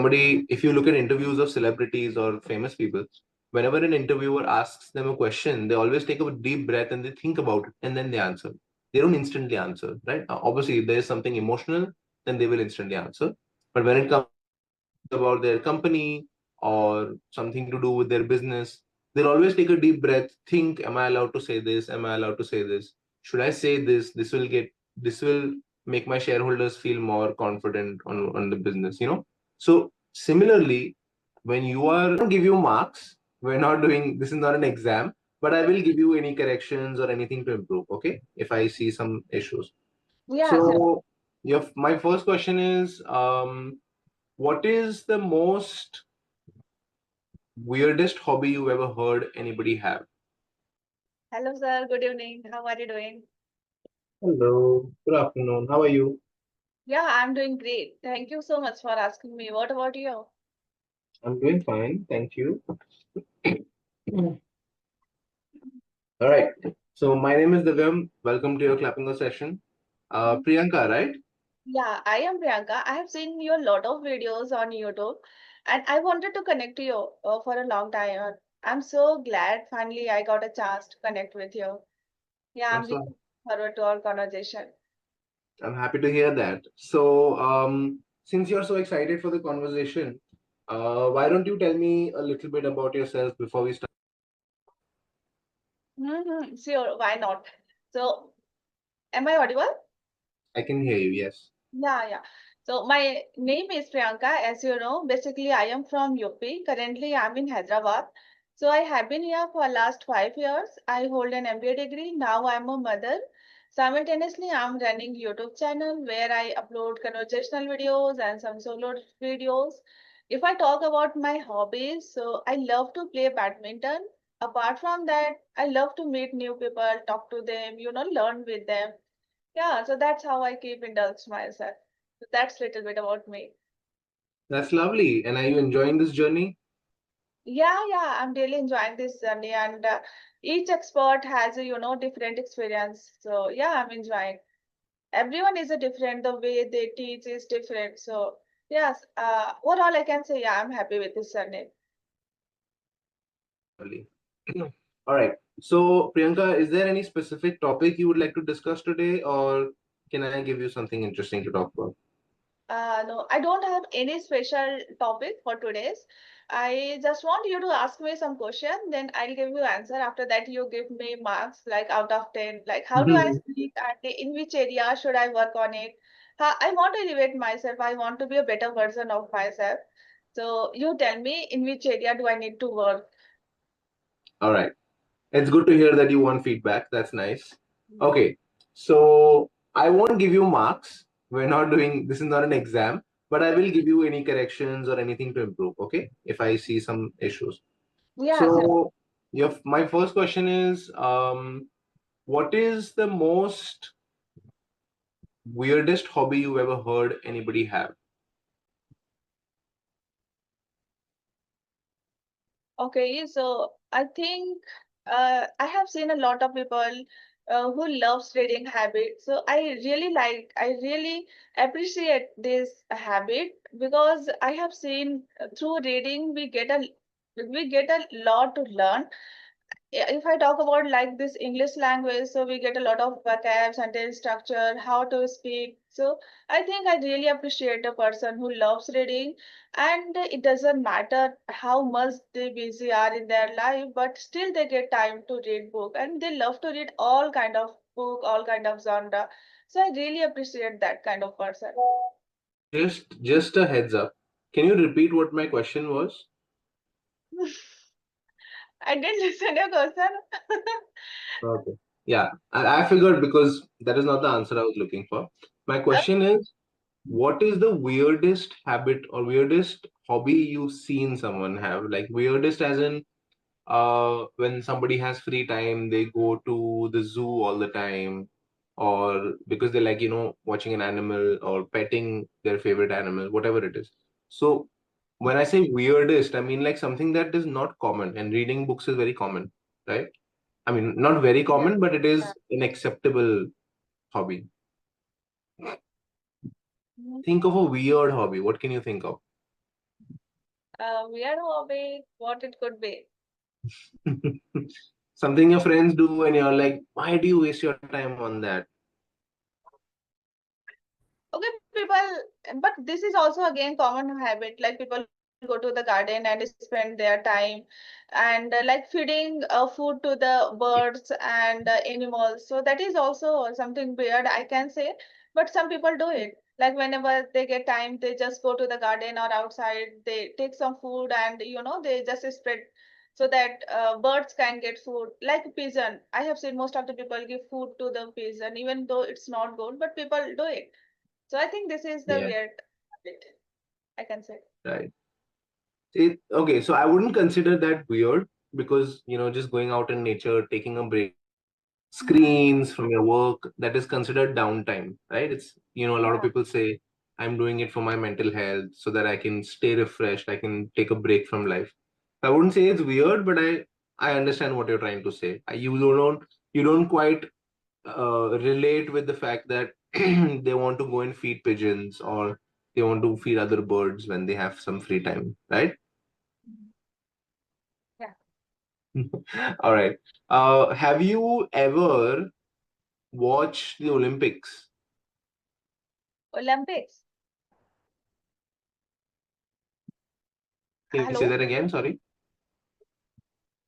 if you look at interviews of celebrities or famous people, whenever an interviewer asks them a question, they always take a deep breath and they think about it and then they answer. They don't instantly answer, right? Obviously, if there is something emotional, then they will instantly answer. But when it comes about their company or something to do with their business, they'll always take a deep breath, think, am I allowed to say this? Am I allowed to say this? Should I say this? This will make my shareholders feel more confident on the business, you know? So similarly, when you are, I don't give you marks, we're not doing, this is not an exam, but I will give you any corrections or anything to improve, okay? If I see some issues. Yeah, sure. So my first question is, what is the most weirdest hobby you ever heard anybody have? Hello, sir. Good evening. How are you doing? Hello, good afternoon. How are you? Yeah, I'm doing great. Thank you so much for asking me. What about you? I'm doing fine, thank you. All right. So my name is Divyam. Welcome to your clapping session. Priyanka, right? Yeah, I am Priyanka. I have seen your lot of videos on YouTube, and I wanted to connect to you for a long time. I'm so glad finally I got a chance to connect with you. Yeah, I'm really Awesome. looking forward to our conversation. I'm happy to hear that. So, since you're so excited for the conversation, why don't you tell me a little bit about yourself before we start? Sure, why not? So, am I audible? I can hear you, yes. Yeah, yeah. So my name is Priyanka. As you know, basically I am from UP. Currently, I'm in Hyderabad. So I have been here for last 5 years. I hold an MBA degree. Now I'm a mother. Simultaneously, I'm running YouTube channel where I upload conversational videos and some solo videos. If I talk about my hobbies, so I love to play badminton. Apart from that, I love to meet new people, talk to them, learn with them. Yeah, so that's how I keep indulge myself. So that's little bit about me. That's lovely. And are you enjoying this journey? Yeah, I'm really enjoying this journey, and each expert has a different experience. So yeah, I'm enjoying. Everyone is a different. The way they teach is different. So yes, overall I can say yeah, I'm happy with this journey. Lovely. All right. So, Priyanka, is there any specific topic you would like to discuss today, or can I give you something interesting to talk about? No, I don't have any special topic for today's. I just want you to ask me some question, then I'll give you answer. After that, you give me marks like out of 10. Like how do I speak and in which area should I work on it? I want to elevate myself. I want to be a better version of myself. So you tell me in which area do I need to work? All right. It's good to hear that you want feedback. That's nice. Okay. So, I won't give you marks. We're not doing, this is not an exam, but I will give you any corrections or anything to improve, okay? If I see some issues. Yeah, sir. So, my first question is, what is the most weirdest hobby you ever heard anybody have? Okay, so I think I have seen a lot of people who loves reading habit. So I really appreciate this habit because I have seen through reading we get a lot to learn. If I talk about like this English language, so we get a lot of vocab, sentence structure, how to speak. So I think I really appreciate a person who loves reading, and it doesn't matter how much they busy are in their life, but still they get time to read book, and they love to read all kind of book, all kind of genre. So I really appreciate that kind of person. Just a heads up. Can you repeat what my question was? I didn't listen to your question. Okay. Yeah, I figured because that is not the answer I was looking for. My question is, what is the weirdest habit or weirdest hobby you've seen someone have? Like weirdest as in when somebody has free time, they go to the zoo all the time, or because they like, watching an animal or petting their favorite animal, whatever it is. So when I say weirdest, I mean like something that is not common, and reading books is very common, right? I mean, not very Yeah. common, but it is an acceptable hobby. Yeah. Think of a weird hobby. What can you think of? Weird hobby, what it could be. Something your friends do and you're like, why do you waste your time on that? Okay, people, but this is also again common habit. Like people go to the garden and spend their time, and like feeding food to the birds and animals. So that is also something weird, I can say. But some people do it. Like whenever they get time, they just go to the garden or outside. They take some food and they just spread so that birds can get food. Like pigeon, I have seen most of the people give food to the pigeon, even though it's not good, but people do it. So I think this is the Yeah, weird bit, I can say. right. Okay, so I wouldn't consider that weird because, just going out in nature, taking a break from screens, from your work, that is considered downtime, right? A lot of Yeah. people say, I'm doing it for my mental health so that I can stay refreshed, I can take a break from life. I wouldn't say it's weird, but I understand what you're trying to say. You don't quite relate with the fact that they want to go and feed pigeons or they want to feed other birds when they have some free time, right? Mhm. Yeah. All right. Have you ever watched the Olympics? Olympics. Can you say Hello? that again? Sorry.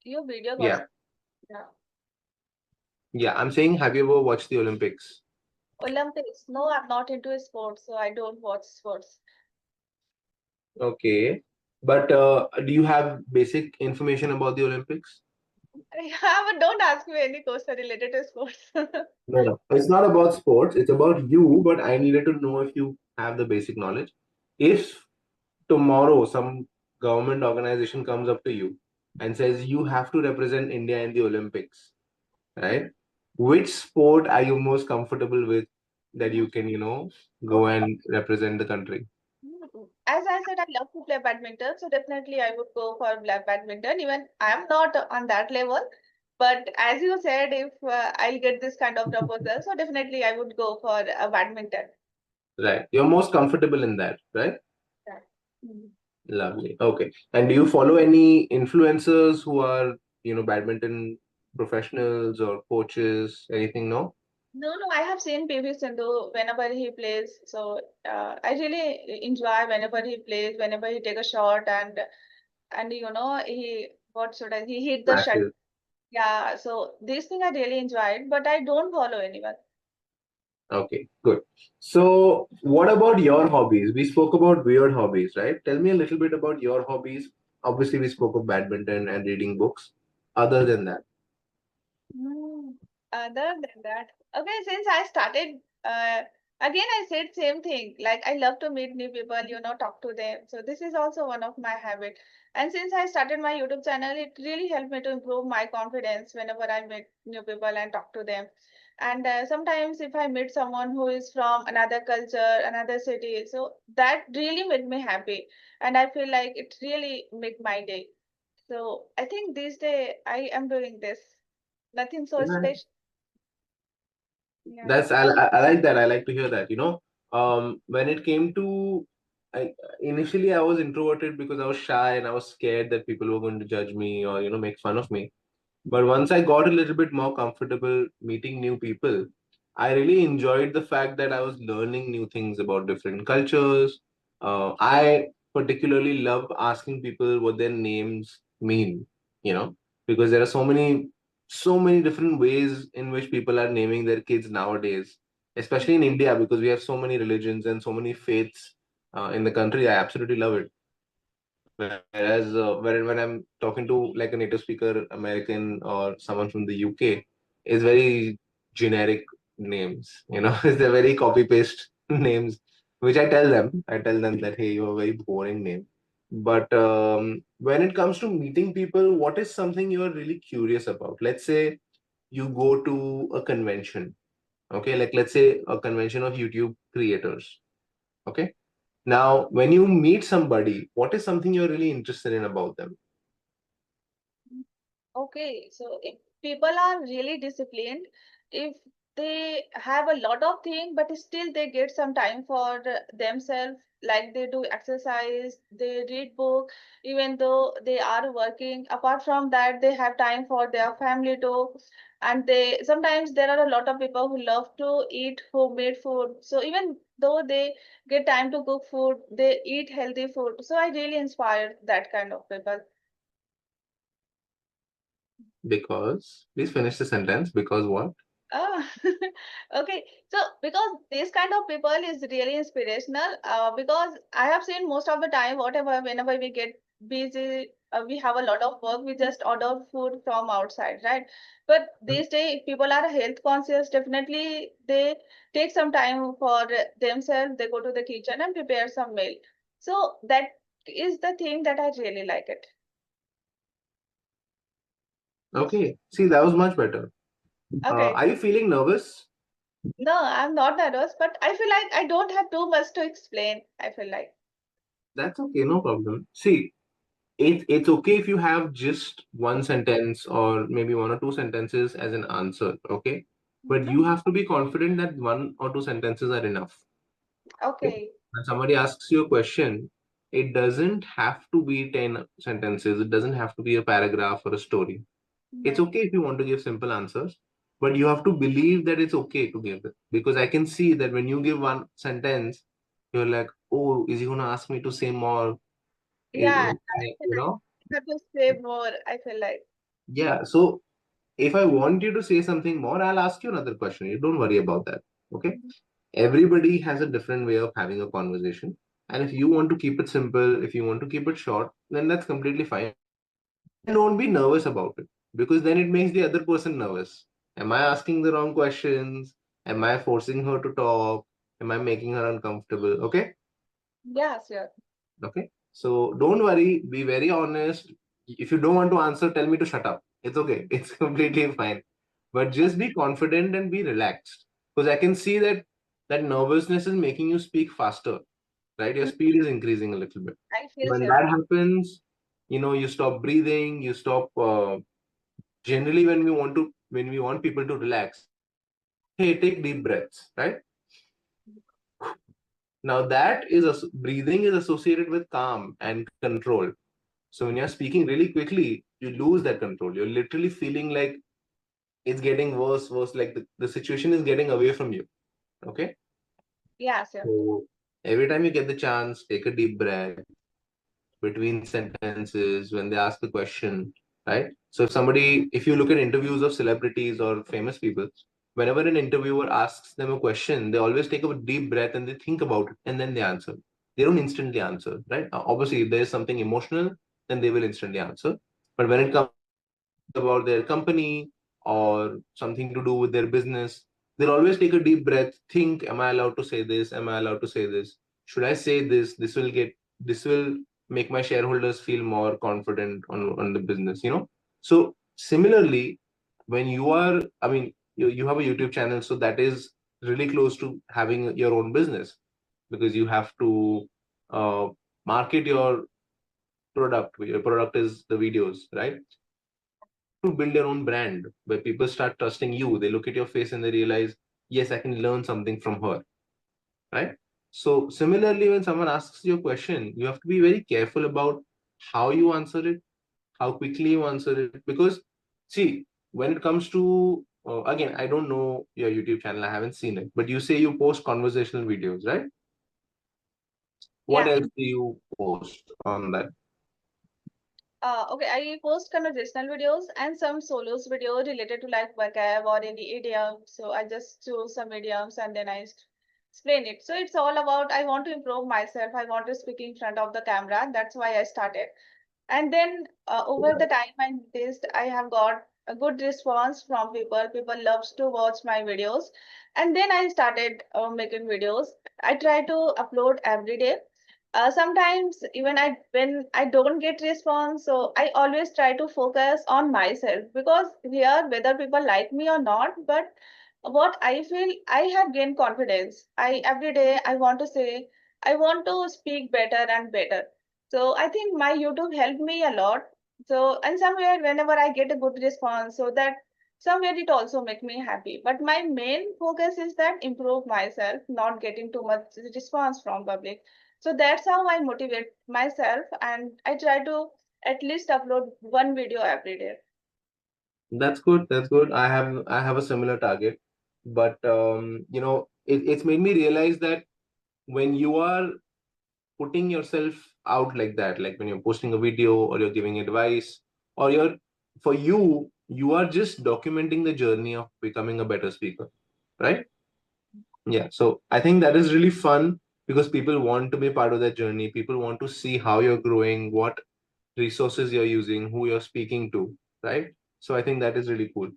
Your video got. Yeah. Yeah. Yeah. I'm saying, have you ever watched the Olympics? Olympics. No, I'm not into sports, so I don't watch sports. Okay. But do you have basic information about the Olympics? Yeah, but don't ask me any question related to sports. No, no. It's not about sports. It's about you, but I needed to know if you have the basic knowledge. If tomorrow some government organization comes up to you and says you have to represent India in the Olympics, right? Which sport are you most comfortable with that you can, go and represent the country? As I said, I love to play badminton, so definitely I would go for badminton. Even I'm not on that level, but as you said, if I'll get this kind of proposal, so definitely I would go for badminton. Right. You're most comfortable in that, right? Yeah. Mhm. Lovely. Okay. And do you follow any influencers who are, badminton professionals or coaches? Anything? No? No, no, I have seen PV Sindhu whenever he plays. So I really enjoy whenever he plays, whenever he take a shot and he what should I he hit the shot. Matches. Yeah, so this thing I really enjoyed, but I don't follow anyone. Okay, good. So, what about your hobbies? We spoke about weird hobbies, right? Tell me a little bit about your hobbies. Obviously, we spoke of badminton and reading books. Other than that, Hmm. Other than that, okay, since I started, again, I said same thing. Like I love to meet new people, talk to them. So this is also one of my habit. And since I started my YouTube channel, it really helped me to improve my confidence whenever I meet new people and talk to them. And sometimes if I meet someone who is from another culture, another city, so that really made me happy. And I feel like it really make my day. So I think this day I am doing this. Nothing so yeah, special. Yeah. I like that. I like to hear that. When it came to, initially I was introverted because I was shy and I was scared that people were going to judge me or make fun of me. But once I got a little bit more comfortable meeting new people, I really enjoyed the fact that I was learning new things about different cultures. I particularly love asking people what their names mean, you know, because there are so many different ways in which people are naming their kids nowadays, especially in India, because we have so many religions and so many faiths in the country. I absolutely love it. Whereas when I'm talking to like a native speaker, American or someone from the UK, is very generic names. They're very copy paste names, which I tell them that hey, you have a very boring name. But when it comes to meeting people, what is something you are really curious about? Let's say you go to a convention, okay, like let's say a convention of YouTube creators, okay. Now, when you meet somebody, what is something you're really interested in about them? Okay, so if people are really disciplined, if they have a lot of things, but still they get some time for themselves, like they do exercise, they read book, even though they are working. Apart from that, they have time for their family too. And they sometimes there are a lot of people who love to eat homemade food. So even though they get time to cook food, they eat healthy food. So I really inspire that kind of people. Because please finish the sentence. Because what? Ah, okay. So because this kind of people is really inspirational, because I have seen most of the time, whatever, whenever we get busy, we have a lot of work, we just order food from outside, right? But these days, people are health conscious. Definitely, they take some time for themselves. They go to the kitchen and prepare some meal. So that is the thing that I really like it. Okay. See, that was much better. Okay. Are you feeling nervous? No, I'm not nervous, but I feel like I don't have too much to explain. I feel like. That's okay, no problem. See, it's okay if you have just one sentence or maybe one or two sentences as an answer, okay? But Mhm. you have to be confident that one or two sentences are enough. Okay? Okay. When somebody asks you a question, it doesn't have to be 10 sentences, it doesn't have to be a paragraph or a story. It's Mhm. okay if you want to give simple answers, but you have to believe that it's okay to give it. Because I can see that when you give one sentence, you're like, oh, is he going to ask me to say more? Yeah, You know? I have to say more, I feel like. Yeah. So if I want you to say something more, I'll ask you another question. You don't worry about that. Okay. Mhm. Everybody has a different way of having a conversation. And if you want to keep it simple, if you want to keep it short, then that's completely fine. And don't be nervous about it because then it makes the other person nervous. Am I asking the wrong questions? Am I forcing her to talk? Am I making her uncomfortable? Okay. Yeah, sure. Okay. So don't worry, be very honest. If you don't want to answer, tell me to shut up. It's okay. It's completely fine. But just be confident and be relaxed. Because I can see that that nervousness is making you speak faster, right? Your Mhm. speed is increasing a little bit. I feel When sure. that happens, you stop breathing, you stop generally when we want people to relax, we say, hey, take deep breaths, right? Now that is breathing is associated with calm and control. So when you're speaking really quickly, you lose that control. You're literally feeling like it's getting worse, like the situation is getting away from you. Okay. Yeah, sure. So every time you get the chance, take a deep breath between sentences when they ask the question, right? So if you look at interviews of celebrities or famous people, whenever an interviewer asks them a question, they always take a deep breath and they think about it and then they answer. They don't instantly answer, right? Obviously, if there is something emotional, then they will instantly answer. But when it comes to something about their company or something to do with their business, they'll always take a deep breath, think, am I allowed to say this? Am I allowed to say this? Should I say this? This will make my shareholders feel more confident on the business, So similarly, when you are, I mean, you have a YouTube channel, so that is really close to having your own business because you have to uh, market your product. Your product is the videos, right? You have to build your own brand where people start trusting you. They look at your face and they realize, yes, I can learn something from her, right? So similarly, when someone asks you a question, you have to be very careful about how you answer it, how quickly you answer it. Because see, when it comes to again, I don't know your YouTube channel, I haven't seen it, but you say you post conversational videos, right? What Yeah. else do you post on that? Okay, I post conversational videos and some solos video related to like vocab or any idiom. So I just choose some idioms and then explain it. So it's all about I want to improve myself. I want to speak in front of the camera. That's why I started. And then over the time I noticed I have got a good response from people. People loves to watch my videos. And then I started making videos. I try to upload every day. Sometimes even when I don't get response, so I always try to focus on myself because here whether people like me or not, but what I feel I have gained confidence. I every day I want to say I want to speak better and better. So I think my YouTube helped me a lot. So and somewhere whenever I get a good response, so that somewhere it also make me happy. But my main focus is that improve myself, not getting too much response from public. So that's how I motivate myself, and I try to at least upload one video every day. That's good. That's good. I have a similar target, but it's made me realize that when you are putting yourself out like that, like when you're posting a video or you're giving advice, or for you are just documenting the journey of becoming a better speaker, right? Yeah. So I think that is really fun because people want to be part of that journey. People want to see how you're growing, what resources you're using, who you're speaking to, right? So I think that is really cool.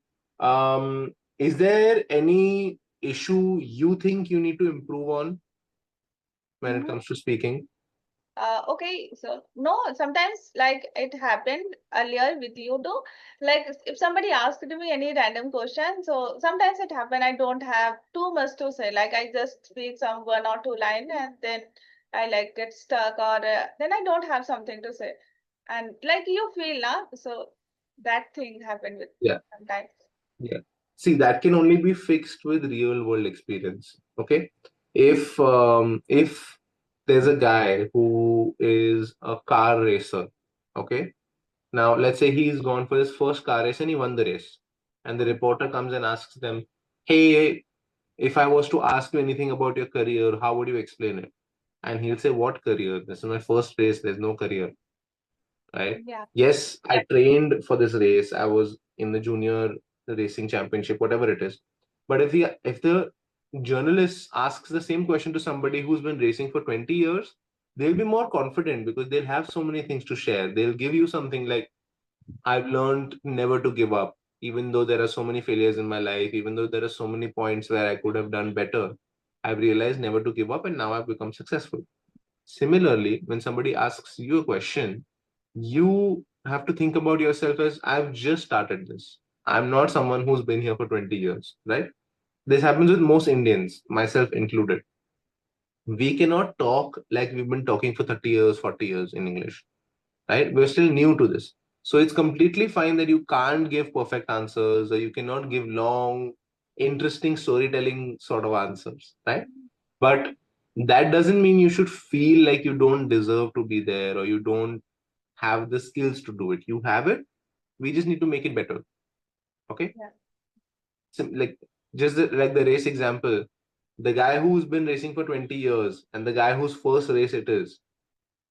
Is there any issue you think you need to improve on when it Mhm. comes to speaking? Okay, so no, sometimes like it happened earlier with you too. Like if somebody asked me any random question, so sometimes it happen I don't have too much to say. Like I just speak some one or two line and then I like get stuck or then I don't have something to say. And like you feel na, so that thing happened with Yeah. sometimes. Yeah. See, that can only be fixed with real world experience. Okay. If there's a guy who is a car racer, okay. Now let's say he's gone for his first car race and he won the race. And the reporter comes and asks them, "Hey, if I was to ask you anything about your career, how would you explain it?" And he'll say, "What career? This is my first race, there's no career." Right? Yeah. Yes, I trained for this race. I was in the junior racing championship, whatever it is. But if the journalist asks the same question to somebody who's been racing for 20 years, they'll be more confident because they'll have so many things to share. They'll give you something like, "I've learned never to give up, even though there are so many failures in my life, even though there are so many points where I could have done better. I've realized never to give up, and now I've become successful." Similarly, when somebody asks you a question, you have to think about yourself as, "I've just started this. I'm not someone who's been here for 20 years," right? This happens with most Indians, myself included. We cannot talk like we've been talking for 30 years, 40 years in English, right? We're still new to this. So it's completely fine that you can't give perfect answers or you cannot give long, interesting storytelling sort of answers, right? But that doesn't mean you should feel like you don't deserve to be there or you don't have the skills to do it. You have it. We just need to make it better. Okay. Yeah. Like like the race example, the guy who's been racing for 20 years and the guy whose first race it is,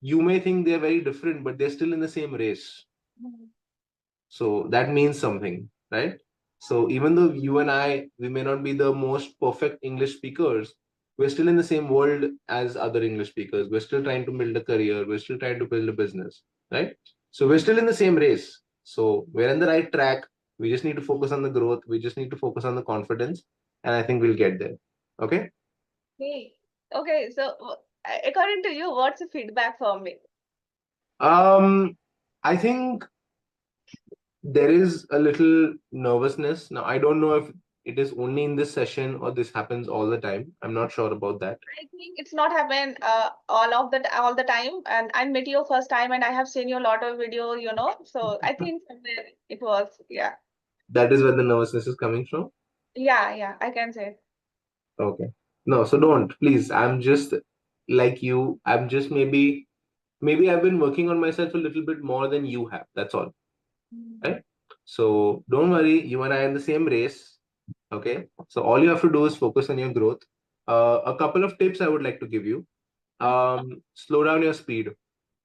you may think they're very different, but they're still in the same race. Mhm. So that means something, right? So even though you and I, we may not be the most perfect English speakers, we're still in the same world as other English speakers. We're still trying to build a career. We're still trying to build a business, right? So we're still in the same race. So we're in the right track. We just need to focus on the growth. We just need to focus on the confidence. And I think we'll get there. Okay. Okay. Okay, so according to you, what's the feedback for me? Um, I think there is a little nervousness. Now, I don't know if it is only in this session or this happens all the time. I'm not sure about that. I think it's not happen all the time, and I met you first time, and I have seen you a lot of video, you know. So I think somewhere it was, yeah, That is where the nervousness is coming from. yeah, yeah. I can say. Okay. No, so don't, please. I'm just like you. I'm just maybe I've been working on myself a little bit more than you have. That's all. Mm. Right? So don't worry. You and I are in the same race. Okay. So all you have to do is focus on your growth. A couple of tips I would like to give you. Slow down your speed.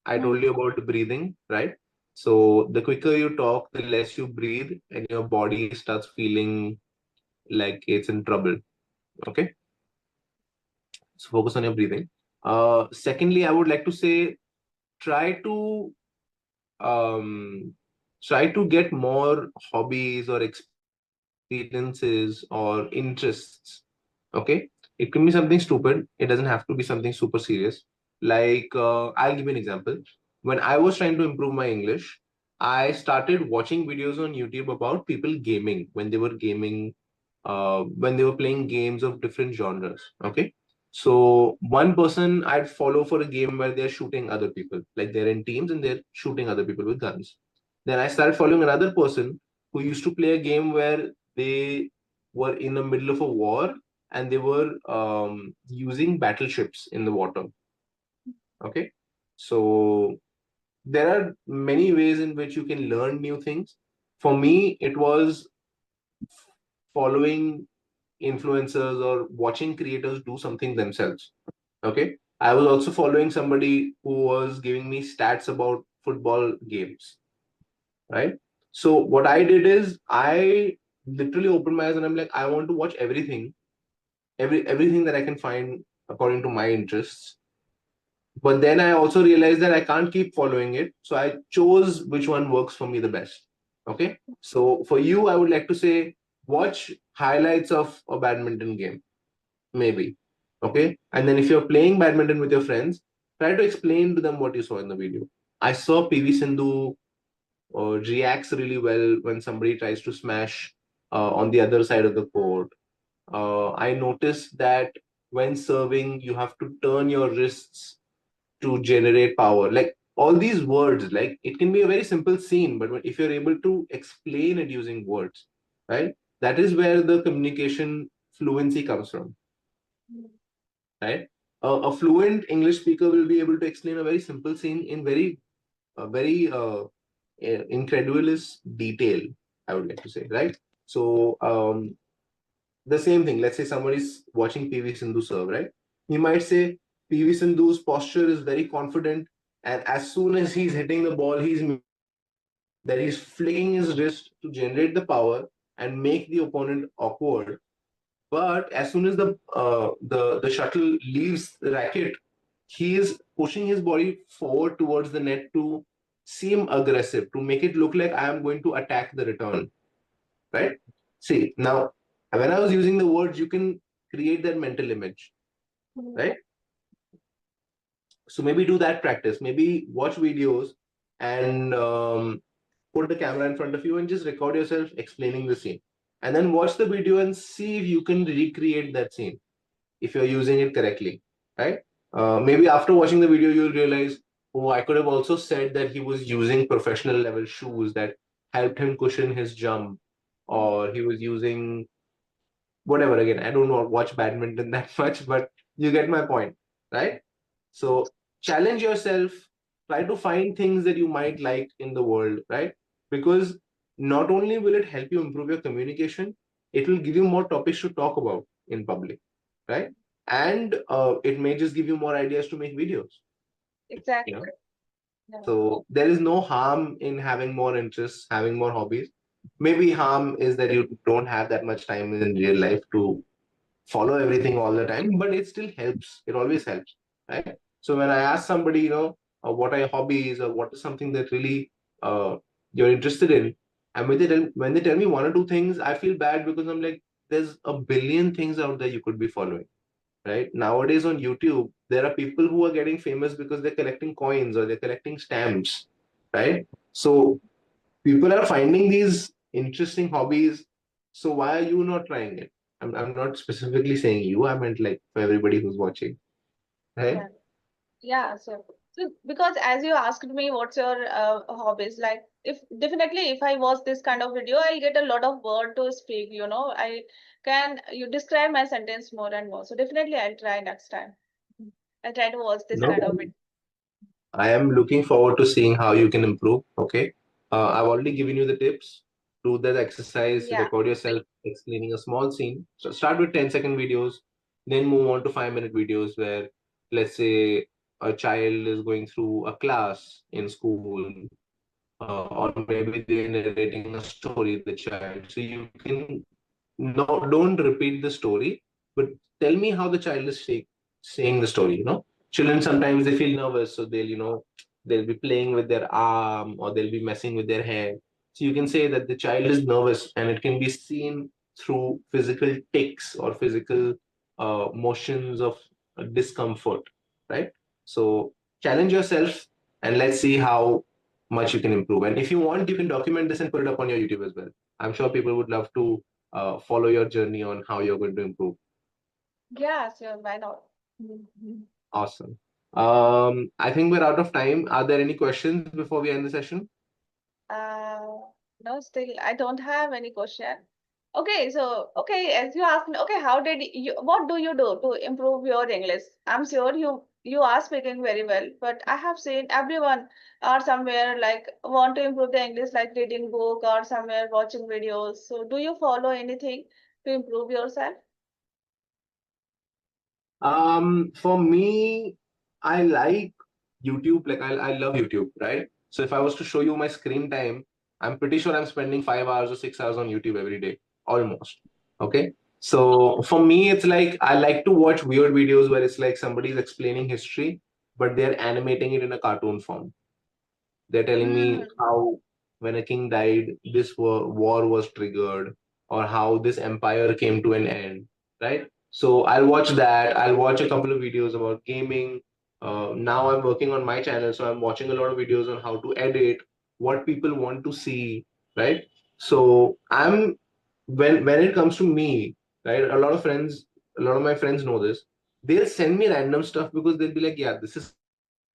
I Mm. told you about the breathing, right? So the quicker you talk, the less you breathe, and your body starts feeling like it's in trouble. Okay, so focus on your breathing. Secondly, I would like to say try to um, try to get more hobbies or experiences or interests. Okay, it can be something stupid. It doesn't have to be something super serious. Like I'll give you an example. When I was trying to improve my English, I started watching videos on YouTube about people gaming when they were playing games of different genres. Okay. So one person I'd follow for a game where they're shooting other people, like they're in teams and they're shooting other people with guns. Then I started following another person who used to play a game where they were in the middle of a war and they were using battleships in the water. Okay. So there are many ways in which you can learn new things. For me, it was following influencers or watching creators do something themselves. Okay. I was also following somebody who was giving me stats about football games, right? So what I did is I literally opened my eyes and I'm like, I want to watch everything, everything that I can find according to my interests. But then I also realized that I can't keep following it. So I chose which one works for me the best. Okay. So for you, I would like to say watch highlights of a badminton game, maybe. Okay. And then if you're playing badminton with your friends, try to explain to them what you saw in the video. I saw PV Sindhu reacts really well when somebody tries to smash on the other side of the court. I noticed that when serving, you have to turn your wrists to generate power. Like all these words, like it can be a very simple scene, but if you're able to explain it using words, right, that is where the communication fluency comes from, right? A fluent English speaker will be able to explain a very simple scene in very incredulous detail, I would like to say, right? So the same thing. Let's say somebody's watching PV Sindhu serve, right? He might say PV Sindhu's posture is very confident, and as soon as he's hitting the ball, he's that he's flicking his wrist to generate the power and make the opponent awkward. But as soon as the shuttle leaves the racket, he is pushing his body forward towards the net to seem aggressive, to make it look like I am going to attack the return, right? See, now when I was using the words, you can create that mental image, right? So maybe do that practice. Maybe watch videos and put the camera in front of you and just record yourself explaining the scene. And then watch the video and see if you can recreate that scene if you're using it correctly, right? Maybe after watching the video, you'll realize, oh, I could have also said that he was using professional level shoes that helped him cushion his jump, or he was using whatever. Again, I don't know watch badminton that much, but you get my point, right? So challenge yourself, try to find things that you might like in the world, right? Because not only will it help you improve your communication, it will give you more topics to talk about in public, right? And it may just give you more ideas to make videos, you Exactly. know. Yeah. So there is no harm in having more interests, having more hobbies. Maybe harm is that you don't have that much time in real life to follow everything all the time, but it still helps. It always helps, right? So when I ask somebody, what are your hobbies or what is something that really uh, you're interested in, and when they tell me one or two things, I feel bad because I'm like, there's a billion things out there you could be following, right? Nowadays on YouTube, there are people who are getting famous because they're collecting coins or they're collecting stamps, right? So people are finding these interesting hobbies. So why are you not trying it? I'm not specifically saying you. I meant like for everybody who's watching, right? Yeah. Yeah, so because as you asked me, what's your hobbies? Like, if definitely if I watch this kind of video, I'll get a lot of word to speak. I can you describe my sentence more and more. So definitely, I'll try next time. I'll try to watch this No kind of video. problem. I am looking forward to seeing how you can improve. Okay. I've already given you the tips. Do that exercise, Yeah, record yourself explaining a small scene. So start with 10-second videos, then move on to 5-minute videos where, let's say, a child is going through a class in school, or maybe they're narrating a story, the child. So you can no don't repeat the story, but tell me how the child is saying the story. Children sometimes they feel nervous, so they'll be playing with their arm or they'll be messing with their hair. So you can say that the child is nervous, and it can be seen through physical tics or physical motions of discomfort, right? So challenge yourself, and let's see how much you can improve. And if you want, you can document this and put it up on your YouTube as well. I'm sure people would love to follow your journey on how you're going to improve. yeah, sure, why not? Mhm. Awesome. I think we're out of time. Are there any questions before we end the session? Uh, no, still I don't have any question. Okay, so okay, as you asked me, okay, how did you? What do you do to improve your English? I'm sure you. you are speaking very well, but I have seen everyone are somewhere like want to improve their English, like reading book or somewhere watching videos. So do you follow anything to improve yourself? For me, I like YouTube. Like I love YouTube, right? So if I was to show you my screen time, I'm pretty sure I'm spending 5 hours or 6 hours on YouTube every day, almost. Okay. So for me, it's like I like to watch weird videos where it's like somebody's explaining history, but they're animating it in a cartoon form. They're telling me Mm, how when a king died, this war was triggered, or how this empire came to an end, right? So I'll watch that. I'll watch a couple of videos about gaming. Now I'm working on my channel, so I'm watching a lot of videos on how to edit, what people want to see, right? So I'm when it comes to me, right? A lot of my friends know this. They'll send me random stuff because they'll be like, "Yeah, this is something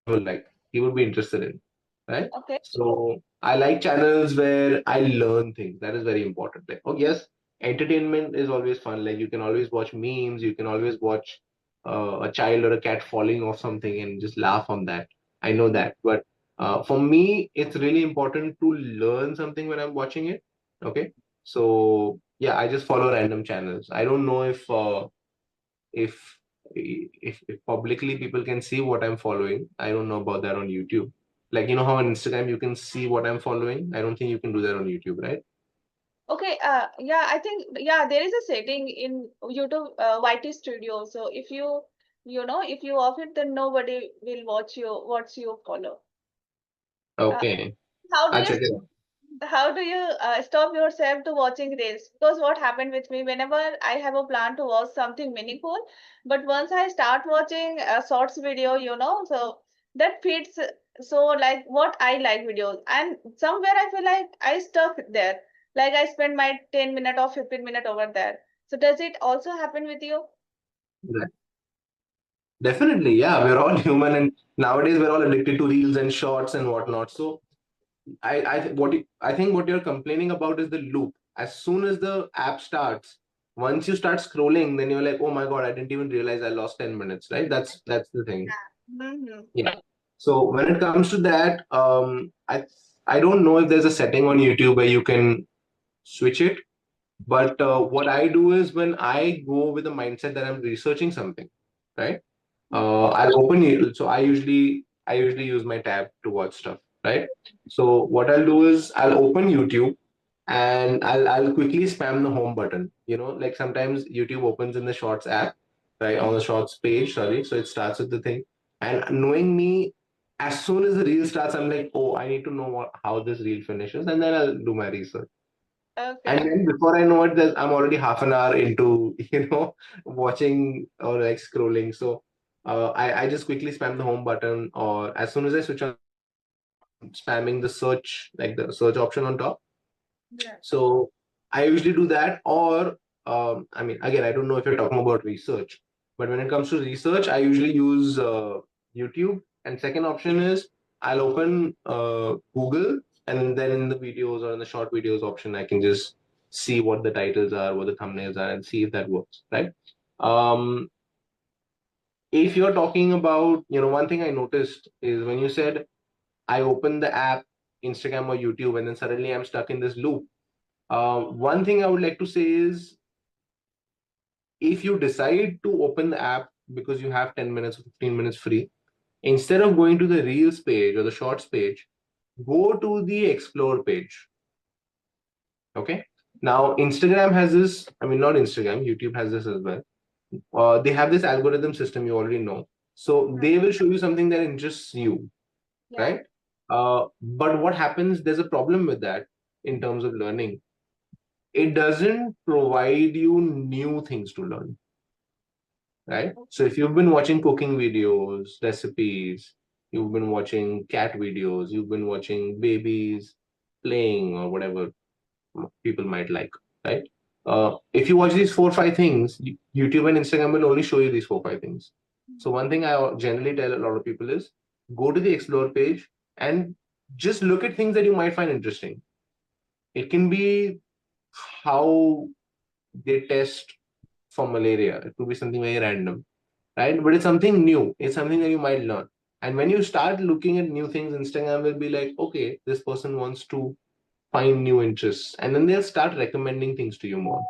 my friend will like. He would be interested in." Right? okay. So I like channels where I learn things. That is very important. Like, oh yes, entertainment is always fun. Like you can always watch memes, you can always watch a child or a cat falling off something and just laugh on that. I know that, but for me, it's really important to learn something when I'm watching it. Okay, so yeah, I just follow random channels. I don't know if if publicly people can see what I'm following. I don't know about that on YouTube. Like you know how on Instagram you can see what I'm following. I don't think you can do that on YouTube, right? Okay, yeah, I think yeah, there is a setting in YouTube YT Studio. So if if you off it, then nobody will watch you follow. Uh, Okay, how do I'll you check it out. how do you stop yourself to watching reels? Because what happened with me, whenever I have a plan to watch something meaningful, but once I start watching a shorts video, so that fits so like what I like videos, and somewhere I feel like I stuck there, like I spend my 10 minute or 15 minute over there. So does it also happen with you? Right. Definitely, yeah. We're all human, and nowadays we're all addicted to reels and shorts and whatnot. So I think what you're complaining about is the loop. As soon as the app starts, once you start scrolling, then you're like, oh my god, I didn't even realize I lost 10 minutes. Right? That's the thing. Mm-hmm. Yeah. So when it comes to that, I don't know if there's a setting on YouTube where you can switch it. But what I do is when I go with the mindset that I'm researching something, right? I'll open it. So I usually use my tab to watch stuff, right? So what I'll do is I'll open YouTube and I'll quickly spam the home button. You know, like sometimes YouTube opens in the Shorts app, right on the Shorts page. Sorry, so it starts with the thing. And knowing me, as soon as the reel starts, I'm like, oh, I need to know how this reel finishes, and then I'll do my research. And Okay. then before I know it, I'm already half an hour into watching or like scrolling. So I just quickly spam the home button, or as soon as I switch on the TV, I start spamming the search, like the search option on top. Yeah. So I usually do that, or I mean, again, I don't know if you're talking about research, but when it comes to research, I usually use YouTube. And second option is I'll open Google, and then in the videos or in the short videos option, I can just see what the titles are, what the thumbnails are, and see if that works, right? Um, if you're talking about, one thing I noticed is when you said I open the app, Instagram or YouTube, and then suddenly I'm stuck in this loop. One thing I would like to say is if you decide to open the app because you have 10 minutes or 15 minutes free, instead of going to the Reels page or the Shorts page, go to the Explore page. Okay. Now, Instagram has this, I mean, not Instagram, YouTube has this as well. They have this algorithm system you already know. So they will show you something that interests you, Yeah. right? But what happens, there's a problem with that in terms of learning. It doesn't provide you new things to learn, right? So if you've been watching cooking videos, recipes, you've been watching cat videos, you've been watching babies playing or whatever people might like, right? If you watch these 4 or 5 things, YouTube and Instagram will only show you these 4 or 5 things. So one thing I generally tell a lot of people is go to the explore page and just look at things that you might find interesting. It can be how they test for malaria. It could be something very random, right? But it's something new. It's something that you might learn. And when you start looking at new things, Instagram will be like, okay, this person wants to find new interests, and then they'll start recommending things to you more.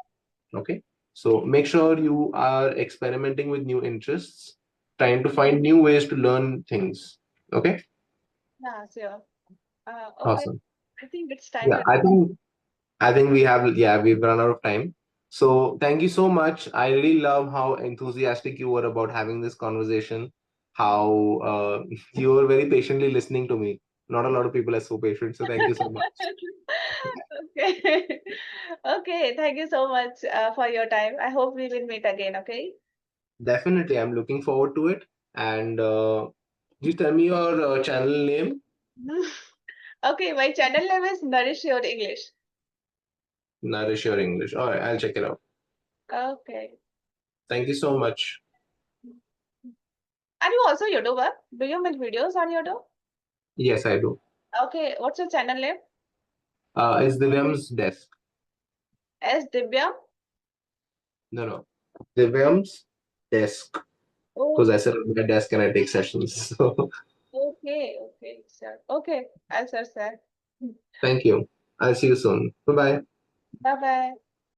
Okay. So make sure you are experimenting with new interests, trying to find new ways to learn things. Okay. Yeah, sure. Okay. Awesome. I think it's time Yeah, to. I think we have, yeah, we've run out of time. So thank you so much. I really love how enthusiastic you were about having this conversation, how you were very patiently listening to me. Not a lot of people are so patient. So thank you so much. Okay. Okay. Thank you so much for your time. I hope we will meet again. Okay. Definitely, I'm looking forward to it. And just tell me your channel name. Okay. My channel name is Nourish Your English. Nourish Your English. All right, I'll check it out. Okay. Thank you so much. Are you also YouTuber? Do you make videos on YouTube? Yes, I do. Okay. What's your channel name? It's Divyam's desk. S Divya. No, no. Divyam's desk. Because Oh, I sit at my desk and I take sessions. So okay. Okay. Sure. Okay. I'll search that. thank you. I'll see you soon. Bye bye. Bye bye.